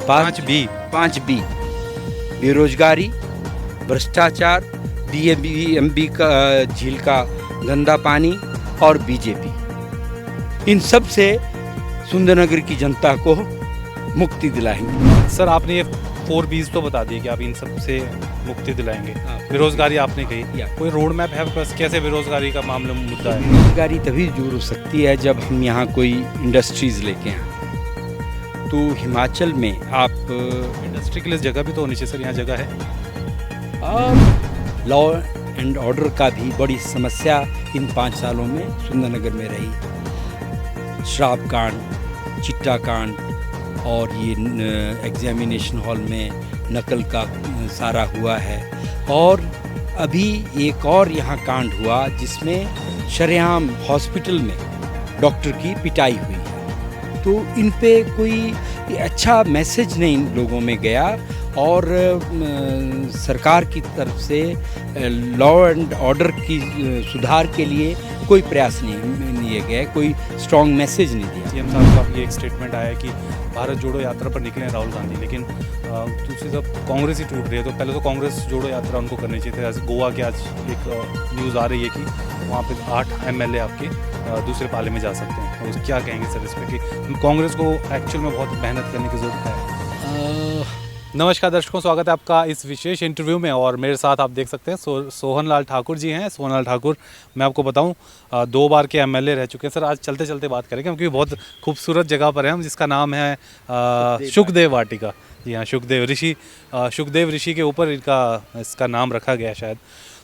पाँच B 5 B: बेरोजगारी, भ्रष्टाचार, बीएमबी का झील का गंदा पानी और बीजेपी। इन सब से सुंदरनगर की जनता को मुक्ति दिलाएंगे। सर आपने ये 4 B's तो बता दिए कि आप इन सब से मुक्ति दिलाएंगे। बेरोजगारी आपने कही, कोई रोड मैप है बस कैसे बेरोजगारी का मामला मुद्दा है? बेरोजगारी तभी दूर हो सकती है जब हम यहाँ कोई इंडस्ट्रीज लेके आए। तो हिमाचल में आप इंडस्ट्री के लिए जगह भी तो होनी चाहिए सर, यहाँ जगह है? लॉ एंड ऑर्डर का भी बड़ी समस्या इन 5 सालों में सुंदरनगर में रही। शराब कांड, चिट्टा कांड और ये एग्जामिनेशन हॉल में नकल का सारा हुआ है। और अभी एक और यहाँ कांड हुआ जिसमें शरेआम हॉस्पिटल में डॉक्टर की पिटाई हुई है। तो इन पे कोई अच्छा मैसेज नहीं लोगों में गया और सरकार की तरफ से लॉ एंड ऑर्डर की सुधार के लिए कोई प्रयास नहीं लिए गए, कोई स्ट्रॉन्ग मैसेज नहीं दिया। सीएम साहब का ये एक स्टेटमेंट आया है कि भारत जोड़ो यात्रा पर निकले राहुल गांधी, लेकिन दूसरी तरफ कांग्रेस ही टूट रही है। तो पहले तो कांग्रेस जोड़ो यात्रा उनको करनी चाहिए थी। गोवा के आज एक न्यूज़ आ रही है कि वहाँ पे 8 MLA आपके दूसरे पाले में जा सकते हैं। तो क्या कहेंगे सर इस पर कि कांग्रेस को एक्चुअल में बहुत मेहनत करने की ज़रूरत है? नमस्कार दर्शकों, स्वागत है आपका इस विशेष इंटरव्यू में। और मेरे साथ आप देख सकते हैं सोहन लाल ठाकुर जी हैं। सोहन लाल ठाकुर, मैं आपको बताऊं 2 बार के MLA रह चुके हैं। सर आज चलते चलते बात करेंगे क्योंकि बहुत खूबसूरत जगह पर हैं हम, जिसका नाम है सुखदेव वाटिका। जी हाँ, सुखदेव ऋषि के ऊपर इसका नाम रखा गया शायद।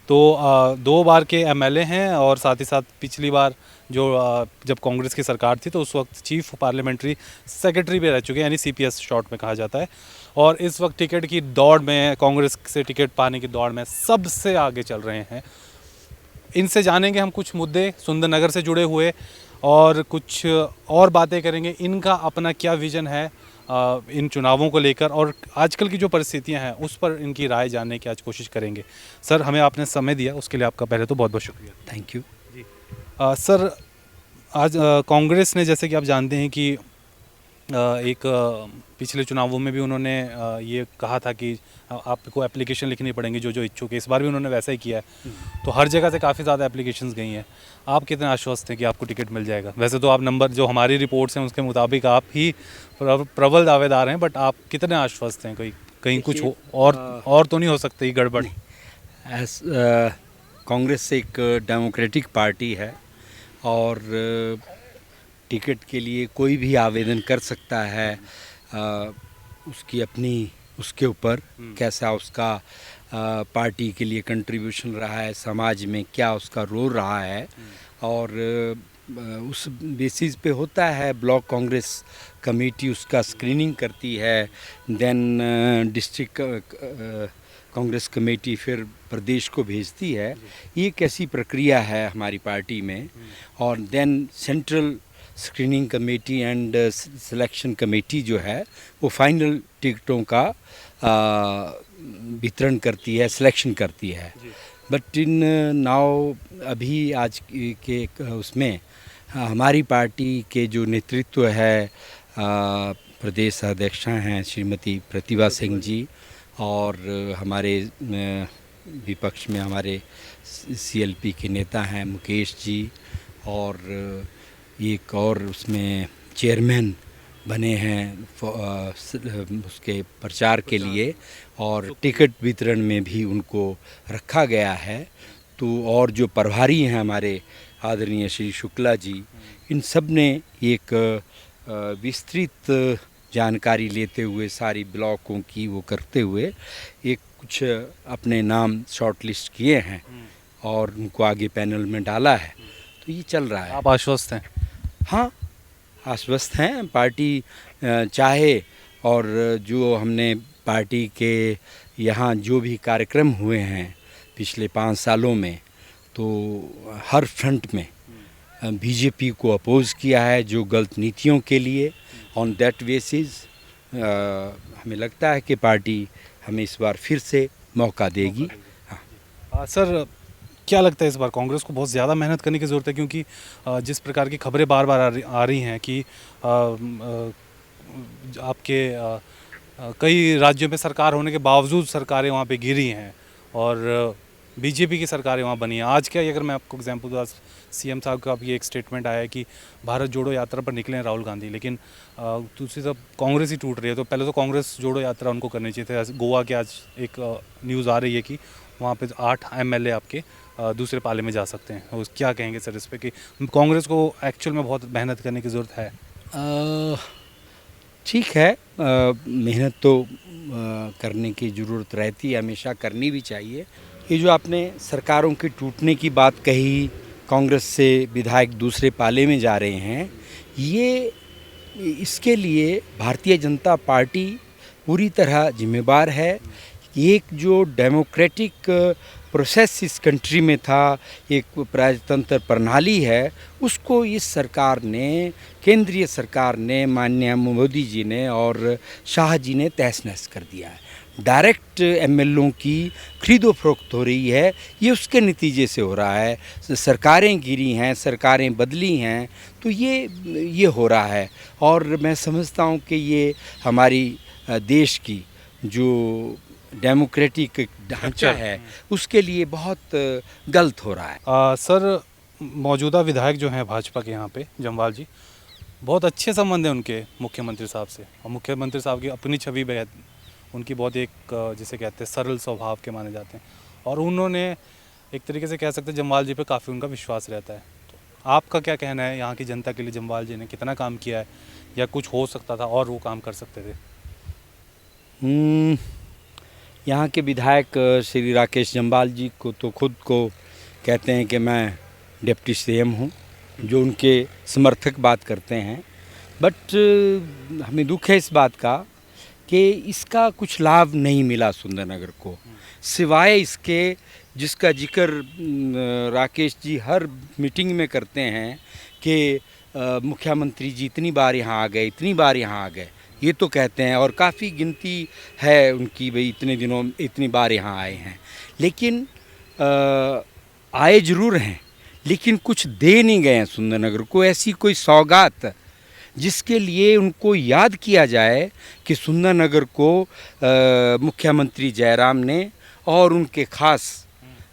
तो 2 बार के MLA हैं और साथ ही साथ पिछली बार जब कांग्रेस की सरकार थी तो उस वक्त चीफ पार्लियामेंट्री सेक्रेटरी भी रह चुके हैं, यानी CPS शॉर्ट में कहा जाता है। और इस वक्त टिकट की दौड़ में, कांग्रेस से टिकट पाने की दौड़ में सबसे आगे चल रहे हैं। इनसे जानेंगे हम कुछ मुद्दे सुंदरनगर से जुड़े हुए और कुछ और बातें करेंगे। इनका अपना क्या विज़न है इन चुनावों को लेकर और आजकल की जो परिस्थितियां हैं उस पर इनकी राय जानने की आज कोशिश करेंगे। सर हमें आपने समय दिया उसके लिए आपका पहले तो बहुत बहुत शुक्रिया। Thank you ji. सर आज कांग्रेस ने, जैसे कि आप जानते हैं कि एक पिछले चुनावों में भी उन्होंने ये कहा था कि आपको एप्लीकेशन लिखनी पड़ेंगी जो इच्छुक है। इस बार भी उन्होंने वैसा ही किया है। तो हर जगह से काफ़ी ज़्यादा एप्लीकेशंस गई हैं। आप कितने आश्वस्त हैं कि आपको टिकट मिल जाएगा? वैसे तो आप नंबर जो हमारी रिपोर्ट्स हैं उसके मुताबिक आप ही प्रबल दावेदार हैं, बट आप कितने आश्वस्त हैं? कहीं कुछ और तो नहीं हो सकती गड़बड़? कांग्रेस एक डेमोक्रेटिक पार्टी है और टिकट के लिए कोई भी आवेदन कर सकता है। उसके ऊपर कैसा उसका पार्टी के लिए कंट्रीब्यूशन रहा है, समाज में क्या उसका रोल रहा है, और उस बेसिस पे होता है। ब्लॉक कांग्रेस कमेटी उसका स्क्रीनिंग करती है, देन डिस्ट्रिक्ट कांग्रेस कमेटी फिर प्रदेश को भेजती है। ये कैसी प्रक्रिया है हमारी पार्टी में। और then central screening committee and selection committee जो है वो फाइनल टिकटों का वितरण करती है, सिलेक्शन करती है। बट इन नाउ अभी आज के उसमें हमारी पार्टी के जो नेतृत्व है, प्रदेश अध्यक्षा हैं श्रीमती प्रतिभा सिंह जी, और हमारे विपक्ष में हमारे CLP के नेता हैं मुकेश जी, और एक और उसमें चेयरमैन बने हैं उसके प्रचार के लिए, और टिकट वितरण में भी उनको रखा गया है। तो और जो प्रभारी हैं हमारे आदरणीय श्री शुक्ला जी, इन सब ने एक विस्तृत जानकारी लेते हुए सारी ब्लॉकों की वो करते हुए एक कुछ अपने नाम शॉर्ट लिस्ट किए हैं और उनको आगे पैनल में डाला है। तो ये चल रहा है। आप आश्वस्त हैं? हाँ, आश्वस्त हैं। पार्टी चाहे, और जो हमने पार्टी के यहाँ जो भी कार्यक्रम हुए हैं पिछले 5 सालों में, तो हर फ्रंट में बीजेपी को अपोज किया है जो गलत नीतियों के लिए। ऑन दैट बेसिस हमें लगता है कि पार्टी हमें इस बार फिर से मौका देगी। हाँ सर, क्या लगता है इस बार कांग्रेस को बहुत ज़्यादा मेहनत करने की ज़रूरत है? क्योंकि जिस प्रकार की खबरें बार बार आ रही हैं कि आपके कई राज्यों में सरकार होने के बावजूद सरकारें वहाँ पे गिरी हैं और बीजेपी की सरकारें वहाँ बनी हैं। आज क्या अगर मैं आपको एग्जांपल दूँ, सीएम साहब का भी एक स्टेटमेंट आया है कि भारत जोड़ो यात्रा पर निकले हैं राहुल गांधी, लेकिन दूसरी तरफ कांग्रेस ही टूट रही है। तो पहले तो कांग्रेस जोड़ो यात्रा उनको करनी चाहिए थी। गोवा के आज एक न्यूज़ आ रही है कि वहाँ पे 8 एमएलए आपके दूसरे पाले में जा सकते हैं। उस क्या कहेंगे सर इस पर कि कांग्रेस को एक्चुअल में बहुत मेहनत करने की ज़रूरत है? ठीक है, मेहनत तो करने की ज़रूरत रहती है, हमेशा करनी भी चाहिए। ये जो आपने सरकारों के टूटने की बात कही, कांग्रेस से विधायक दूसरे पाले में जा रहे हैं, ये इसके लिए भारतीय जनता पार्टी पूरी तरह जिम्मेवार है। एक जो डेमोक्रेटिक प्रोसेस इस कंट्री में था, एक प्रजातंत्र प्रणाली है, उसको इस सरकार ने, केंद्रीय सरकार ने, माननीय मोदी जी ने और शाह जी ने तहस नहस कर दिया है। डायरेक्ट एमएलओ की खरीदो फरोख्त हो रही है, ये उसके नतीजे से हो रहा है। सरकारें गिरी हैं, सरकारें बदली हैं, तो ये हो रहा है। और मैं समझता हूँ कि ये हमारी देश की जो डेमोक्रेटिक ढांचा है उसके लिए बहुत गलत हो रहा है। सर, मौजूदा विधायक जो हैं भाजपा के यहाँ पे जम्वाल जी, बहुत अच्छे संबंध हैं उनके मुख्यमंत्री साहब से, और मुख्यमंत्री साहब की अपनी छवि उनकी बहुत एक जिसे कहते हैं सरल स्वभाव के माने जाते हैं, और उन्होंने एक तरीके से कह सकते हैं जम्वाल जी पे काफ़ी उनका विश्वास रहता है। तो आपका क्या कहना है यहाँ की जनता के लिए जम्वाल जी ने कितना काम किया है, या कुछ हो सकता था और वो काम कर सकते थे? यहाँ के विधायक श्री राकेश जम्वाल जी को तो खुद को कहते हैं कि मैं डिप्टी सीएम हूँ, जो उनके समर्थक बात करते हैं। बट हमें दुख है इस बात का कि इसका कुछ लाभ नहीं मिला सुंदरनगर को, सिवाय इसके जिसका जिक्र राकेश जी हर मीटिंग में करते हैं कि मुख्यमंत्री जी इतनी बार यहाँ आ गए, इतनी बार यहाँ आ गए, ये तो कहते हैं, और काफ़ी गिनती है उनकी, भाई इतने दिनों इतनी बार यहाँ आए हैं। लेकिन आए ज़रूर हैं, लेकिन कुछ दे नहीं गए हैं सुंदरनगर को, ऐसी कोई सौगात जिसके लिए उनको याद किया जाए कि सुंदरनगर को मुख्यमंत्री जयराम ने और उनके खास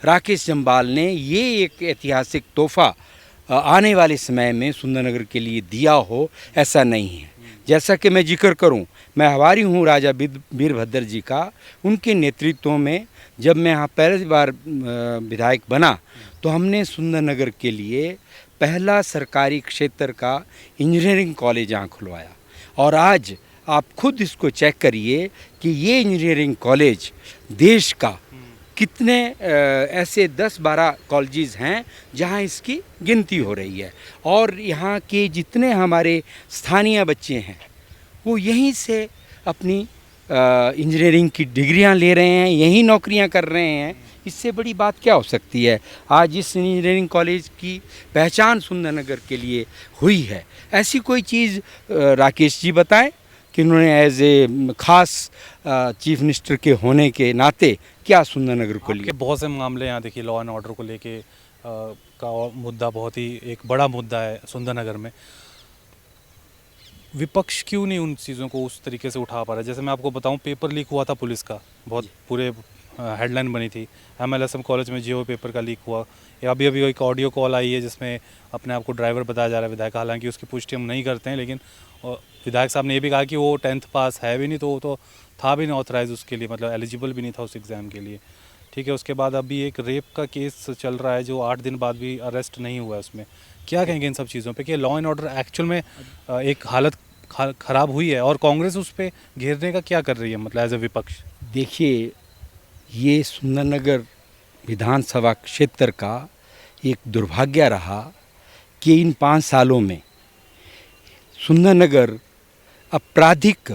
राकेश जम्वाल ने ये एक ऐतिहासिक तोहफ़ा आने वाले समय में सुंदरनगर के लिए दिया हो, ऐसा नहीं है। जैसा कि मैं जिक्र करूं, मैं आभारी हूं राजा वीरभद्र जी का। उनके नेतृत्व में जब मैं यहाँ पहली बार विधायक बना तो हमने सुंदरनगर के लिए पहला सरकारी क्षेत्र का इंजीनियरिंग कॉलेज यहाँ खुलवाया, और आज आप खुद इसको चेक करिए कि ये इंजीनियरिंग कॉलेज देश का कितने ऐसे 10-12 कॉलेजेस हैं जहां इसकी गिनती हो रही है, और यहाँ के जितने हमारे स्थानीय बच्चे हैं वो यहीं से अपनी इंजीनियरिंग की डिग्रियां ले रहे हैं, यहीं नौकरियां कर रहे हैं। इससे बड़ी बात क्या हो सकती है? आज इस इंजीनियरिंग कॉलेज की पहचान सुंदरनगर के लिए हुई है। ऐसी कोई चीज़ राकेश जी बताएं कि उन्होंने एज ए खास चीफ मिनिस्टर के होने के नाते क्या सुंदरनगर को लिए। बहुत से मामले यहाँ देखिए, लॉ एंड ऑर्डर को लेके का मुद्दा बहुत ही एक बड़ा मुद्दा है सुंदरनगर में। विपक्ष क्यों नहीं उन चीज़ों को उस तरीके से उठा पा रहा है? जैसे मैं आपको बताऊं, पेपर लीक हुआ था पुलिस का, बहुत पूरे हेडलाइन बनी थी। MLSM कॉलेज में GO पेपर का लीक हुआ। या अभी एक ऑडियो कॉल आई है जिसमें अपने आप को ड्राइवर बताया जा रहा है विधायक, हालांकि उसकी पुष्टि हम नहीं करते हैं, लेकिन विधायक साहब ने ये भी कहा कि वो 10th पास है भी नहीं, तो वो तो था भी नहीं ऑथराइज उसके लिए, मतलब एलिजिबल भी नहीं था उस एग्ज़ाम के लिए। ठीक है, उसके बाद अभी एक रेप का केस चल रहा है जो 8 दिन बाद भी अरेस्ट नहीं हुआ है उसमें। क्या कहेंगे इन सब चीज़ों पे कि लॉ एंड ऑर्डर एक्चुअल में एक हालत ख़राब हुई है, और कांग्रेस उस पर घेरने का क्या कर रही है, मतलब एज ए विपक्ष? देखिए, ये सुंदरनगर विधानसभा क्षेत्र का एक दुर्भाग्य रहा कि इन 5 सालों में सुंदरनगर आपराधिक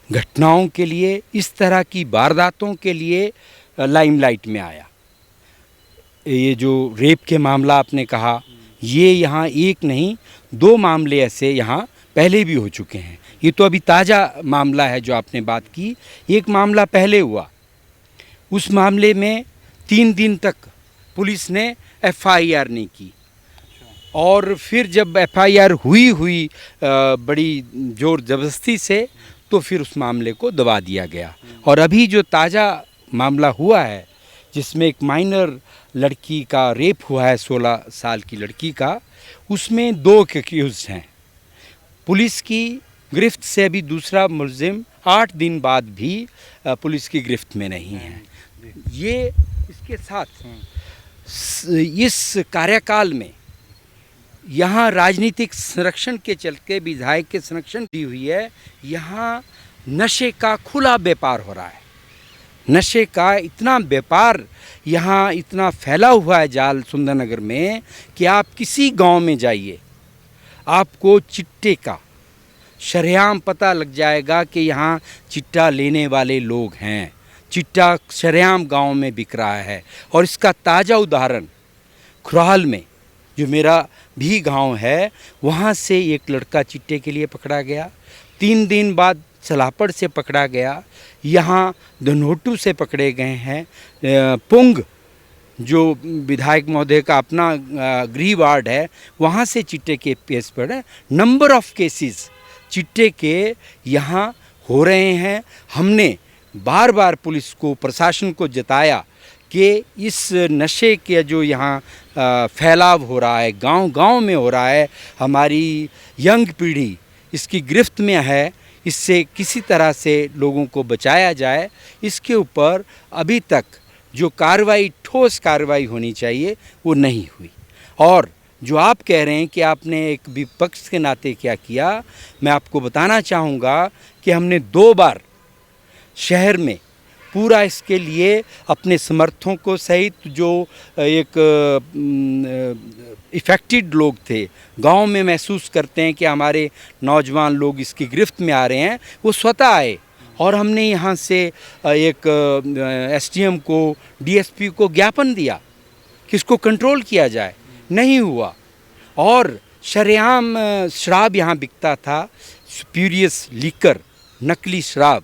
घटनाओं के लिए, इस तरह की वारदातों के लिए लाइमलाइट में आया। ये जो रेप के मामला आपने कहा, ये यहाँ एक नहीं 2 मामले ऐसे यहाँ पहले भी हो चुके हैं। ये तो अभी ताज़ा मामला है जो आपने बात की। एक मामला पहले हुआ, उस मामले में 3 दिन तक पुलिस ने FIR नहीं की, और फिर जब FIR हुई बड़ी ज़ोर ज़बरदस्ती से, तो फिर उस मामले को दबा दिया गया। और अभी जो ताज़ा मामला हुआ है जिसमें एक माइनर लड़की का रेप हुआ है, 16 साल की लड़की का, उसमें 2 एक्यूज़ हैं। पुलिस की गिरफ्त से अभी दूसरा मुलजिम 8 दिन बाद भी पुलिस की गिरफ्त में नहीं है। ये इसके साथ इस कार्यकाल में यहाँ राजनीतिक संरक्षण के चलते विधायक के संरक्षण दी हुई है। यहाँ नशे का खुला व्यापार हो रहा है। नशे का इतना व्यापार यहाँ इतना फैला हुआ है जाल सुंदरनगर में कि आप किसी गांव में जाइए, आपको चिट्टे का शरेआम पता लग जाएगा कि यहाँ चिट्टा लेने वाले लोग हैं। चिट्टा शरेआम गांव में बिक रहा है। और इसका ताज़ा उदाहरण खुराल में, जो मेरा भी गांव है, वहाँ से एक लड़का चिट्टे के लिए पकड़ा गया। 3 दिन बाद सलापड़ से पकड़ा गया। यहाँ धनोटू से पकड़े गए हैं। पुंग जो विधायक महोदय का अपना गृह वार्ड है, वहाँ से चिट्टे के केस पर नंबर ऑफ केसेस चिट्टे के यहाँ हो रहे हैं। हमने बार बार पुलिस को, प्रशासन को जताया कि इस नशे के जो यहाँ फैलाव हो रहा है, गांव-गांव में हो रहा है, हमारी यंग पीढ़ी इसकी गिरफ्त में है, इससे किसी तरह से लोगों को बचाया जाए। इसके ऊपर अभी तक जो कार्रवाई, ठोस कार्रवाई होनी चाहिए, वो नहीं हुई। और जो आप कह रहे हैं कि आपने एक विपक्ष के नाते क्या किया, मैं आपको बताना चाहूँगा कि हमने 2 बार शहर में पूरा इसके लिए अपने समर्थकों को सहित जो एक इफ़ेक्टेड लोग थे, गांव में महसूस करते हैं कि हमारे नौजवान लोग इसकी गिरफ्त में आ रहे हैं, वो स्वतः आए। और हमने यहाँ से एक एसडीएम को, डीएसपी को ज्ञापन दिया कि इसको कंट्रोल किया जाए, नहीं हुआ। और शरेआम शराब यहाँ बिकता था, स्प्यूरियस लीकर, नकली शराब,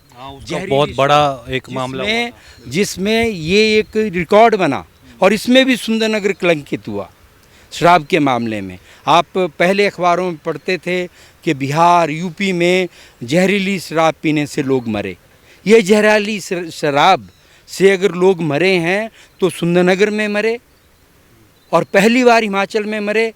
बहुत बड़ा एक मामला जिसमें ये एक रिकॉर्ड बना। और इसमें भी सुंदरनगर कलंकित हुआ शराब के मामले में। आप पहले अखबारों में पढ़ते थे कि बिहार, यूपी में जहरीली शराब पीने से लोग मरे। ये जहरीली शराब से अगर लोग मरे हैं तो सुंदरनगर में मरे। और पहली बार हिमाचल में मरे।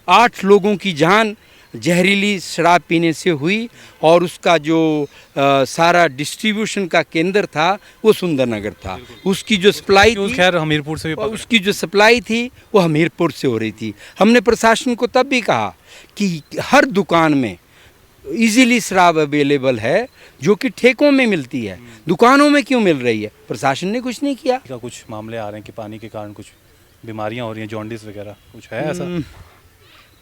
8 लोगों की जान जहरीली शराब पीने से हुई। और उसका जो सारा डिस्ट्रीब्यूशन का केंद्र था वो सुंदरनगर था। उसकी जो सप्लाई थी, खैर हमीरपुर से भी उसकी जो सप्लाई थी वो हमीरपुर से हो रही थी। हमने प्रशासन को तब भी कहा कि हर दुकान में इजीली शराब अवेलेबल है जो कि ठेकों में मिलती है, दुकानों में क्यों मिल रही है? प्रशासन ने कुछ नहीं किया। कुछ मामले आ रहे हैं कि पानी के कारण कुछ बीमारियां हो रही हैं, जॉन्डिस वगैरह, कुछ है ऐसा?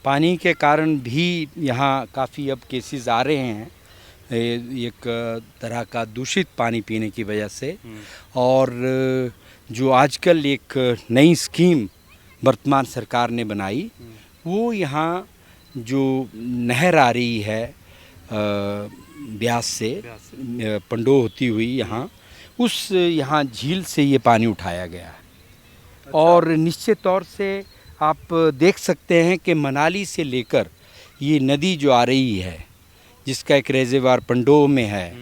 पानी के कारण भी यहाँ काफ़ी अब केसेस आ रहे हैं, एक तरह का दूषित पानी पीने की वजह से। और जो आजकल एक नई स्कीम वर्तमान सरकार ने बनाई, वो यहाँ जो नहर आ रही है ब्यास से पंडो होती हुई यहाँ, उस यहाँ झील से ये पानी उठाया गया है। अच्छा। और निश्चित तौर से आप देख सकते हैं कि मनाली से लेकर ये नदी जो आ रही है, जिसका एक रेज़र्वायर पंडो में है,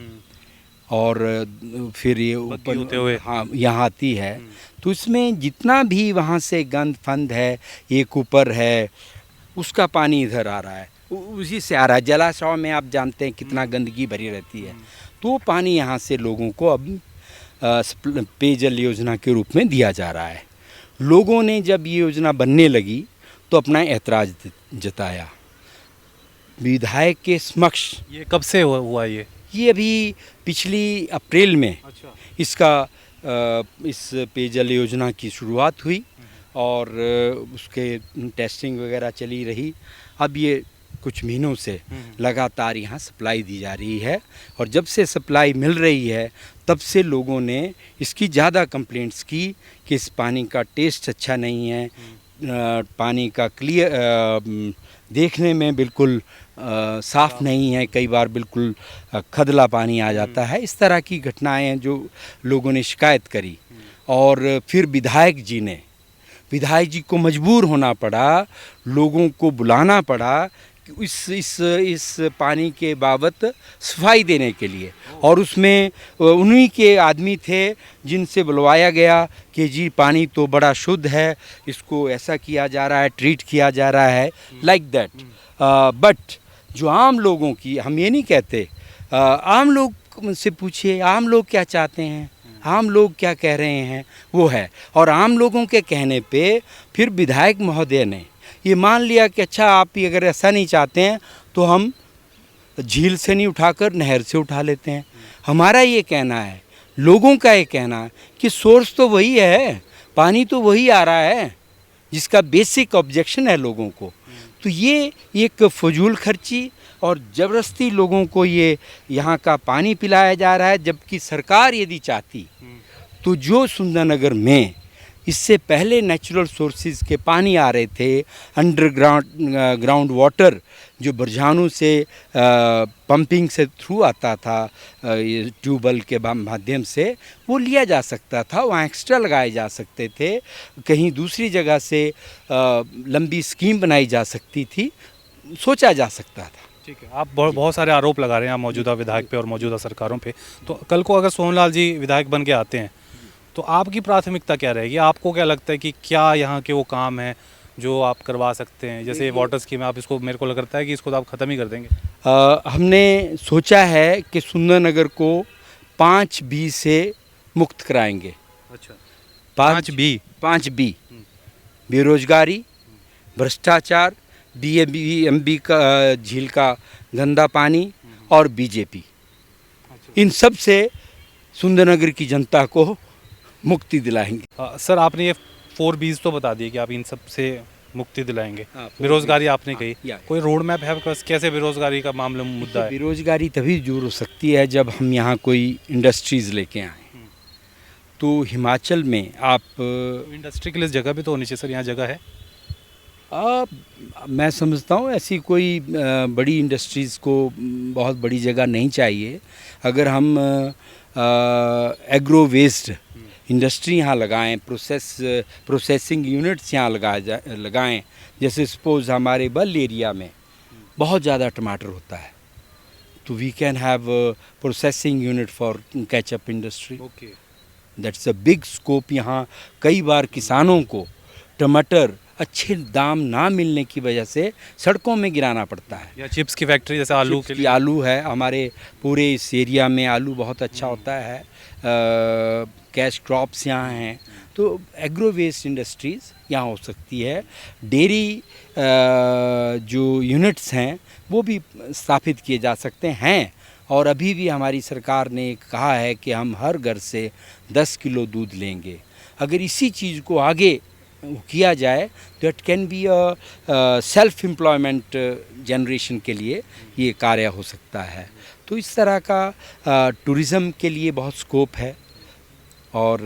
और फिर ये ऊपर होते हुए यहाँ आती है, तो इसमें जितना भी वहाँ से गंद फंद है, एक ऊपर है, उसका पानी इधर आ रहा है, उसी से आ रहा है। जलाशयों में आप जानते हैं कितना गंदगी भरी रहती है, तो पानी यहाँ से लोगों को अब पेयजल योजना के रूप में दिया जा रहा है। लोगों ने जब ये योजना बनने लगी तो अपना ऐतराज़ जताया विधायक के समक्ष। ये कब से हुआ ये अभी पिछली अप्रैल में। अच्छा। इसका इस पेयजल योजना की शुरुआत हुई और उसके टेस्टिंग वगैरह चली रही। अब ये कुछ महीनों से लगातार यहाँ सप्लाई दी जा रही है, और जब से सप्लाई मिल रही है तब से लोगों ने इसकी ज़्यादा कंप्लेंट्स की कि इस पानी का टेस्ट अच्छा नहीं है, पानी का क्लियर देखने में बिल्कुल साफ़ नहीं है, कई बार बिल्कुल खदला पानी आ जाता है। इस तरह की घटनाएं जो लोगों ने शिकायत करी, और फिर विधायक जी को मजबूर होना पड़ा, लोगों को बुलाना पड़ा इस पानी के बाबत सफाई देने के लिए। और उसमें उन्हीं के आदमी थे जिनसे बुलवाया गया कि जी पानी तो बड़ा शुद्ध है, इसको ऐसा किया जा रहा है, ट्रीट किया जा रहा है, लाइक दैट। बट जो आम लोगों की, हम ये नहीं कहते, आम लोग से पूछिए आम लोग क्या चाहते हैं, आम लोग क्या कह रहे हैं, वो है। और आम लोगों के कहने पे फिर विधायक महोदय ने ये मान लिया कि अच्छा आप ही अगर ऐसा नहीं चाहते हैं तो हम झील से नहीं उठाकर नहर से उठा लेते हैं। हमारा ये कहना है, लोगों का ये कहना है कि सोर्स तो वही है, पानी तो वही आ रहा है जिसका बेसिक ऑब्जेक्शन है लोगों को। तो ये एक फजूल खर्ची और ज़बरदस्ती लोगों को ये यहाँ का पानी पिलाया जा रहा है, जबकि सरकार यदि चाहती तो जो सुंदरनगर में इससे पहले नेचुरल सोर्सेज के पानी आ रहे थे, ग्राउंड वाटर जो बरझानू से पंपिंग से थ्रू आता था, ये ट्यूबवेल के माध्यम से वो लिया जा सकता था, वहाँ एक्स्ट्रा लगाए जा सकते थे, कहीं दूसरी जगह से लंबी स्कीम बनाई जा सकती थी, सोचा जा सकता था। ठीक है, आप बहुत सारे आरोप लगा रहे हैं आप मौजूदा विधायक पे और मौजूदा सरकारों पे। तो कल को अगर सोहनलाल जी विधायक बन के आते हैं तो आपकी प्राथमिकता क्या रहेगी? आपको क्या लगता है कि क्या यहाँ के वो काम हैं जो आप करवा सकते हैं? जैसे वाटर स्कीम, आप इसको, मेरे को लगता है कि इसको तो आप ख़त्म ही कर देंगे। हमने सोचा है कि सुंदरनगर को 5B से मुक्त कराएंगे। अच्छा, 5B बेरोजगारी, भ्रष्टाचार, BMB का झील का गंदा पानी और बीजेपी, इन सब से सुंदरनगर की जनता को मुक्ति दिलाएंगे। सर, आपने ये 4Bs तो बता दिए कि आप इन सब से मुक्ति दिलाएंगे। बेरोजगारी आपने कही, कोई रोड मैप है कैसे बेरोजगारी का मामला मुद्दा है? बेरोजगारी तभी दूर हो सकती है जब हम यहाँ कोई इंडस्ट्रीज़ लेके आएँ। तो हिमाचल में आप इंडस्ट्री के लिए जगह भी तो होनी चाहिए सर, यहाँ जगह है? मैं समझता हूँ ऐसी कोई बड़ी इंडस्ट्रीज़ को बहुत बड़ी जगह नहीं चाहिए। अगर हम एग्रो वेस्ट इंडस्ट्री यहाँ लगाएं, प्रोसेसिंग यूनिट्स यहाँ लगाएं, जैसे सपोज हमारे बल एरिया में बहुत ज़्यादा टमाटर होता है, तो we can have processing unit for ketchup industry. That's a big scope. यहाँ कई बार किसानों को टमाटर अच्छे दाम ना मिलने की वजह से सड़कों में गिराना पड़ता है। या चिप्स की फैक्ट्री, जैसे आलू के लिए आलू है, हमारे पूरे इस एरिया में आलू बहुत अच्छा होता है, कैश क्रॉप्स यहाँ हैं, तो एग्रो वेस्ट इंडस्ट्रीज़ यहाँ हो सकती है। डेयरी जो यूनिट्स हैं वो भी स्थापित किए जा सकते हैं। और अभी भी हमारी सरकार ने कहा है कि हम हर घर से 10 किलो दूध लेंगे। अगर इसी चीज़ को आगे किया जाए तो it can be self employment generation के लिए ये कार्य हो सकता है। तो इस तरह का टूरिज़म के लिए बहुत स्कोप है। और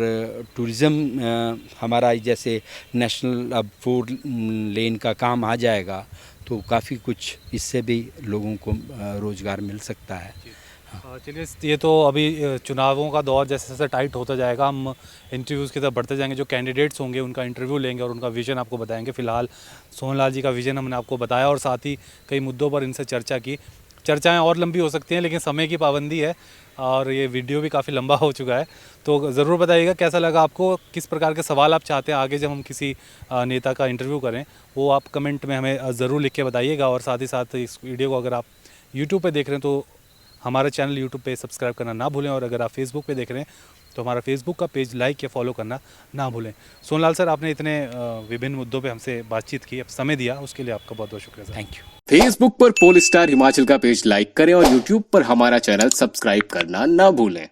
टूरिज़म हमारा जैसे नेशनल अब 4 लेन का काम आ जाएगा तो काफ़ी कुछ इससे भी लोगों को रोज़गार मिल सकता है। चलिए, ये तो अभी चुनावों का दौर जैसे जैसे टाइट होता जाएगा, हम इंटरव्यूज़ की तरफ बढ़ते जाएंगे। जो कैंडिडेट्स होंगे उनका इंटरव्यू लेंगे और उनका विज़न आपको बताएंगे। फ़िलहाल सोहनलाल जी का विज़न हमने आपको बताया और साथ ही कई मुद्दों पर इनसे चर्चा की। चर्चाएं और लंबी हो सकती हैं लेकिन समय की पाबंदी है और ये वीडियो भी काफ़ी लंबा हो चुका है। तो ज़रूर बताइएगा कैसा लगा आपको, किस प्रकार के सवाल आप चाहते हैं आगे जब हम किसी नेता का इंटरव्यू करें, वो आप कमेंट में हमें ज़रूर लिख के बताइएगा। और साथ ही साथ इस वीडियो को अगर आप यूट्यूब पे देख रहे हैं तो हमारा चैनल यूट्यूब पे सब्सक्राइब करना ना भूलें, और अगर आप फेसबुक पे देख रहे हैं तो हमारा फेसबुक का पेज लाइक या फॉलो करना ना भूलें। सोहनलाल सर, आपने इतने विभिन्न मुद्दों पे हमसे बातचीत की, अब समय दिया, उसके लिए आपका बहुत बहुत शुक्रिया सर। Thank you. फेसबुक पर पोल स्टार हिमाचल का पेज लाइक करें और यूट्यूब पर हमारा चैनल सब्सक्राइब करना ना भूलें।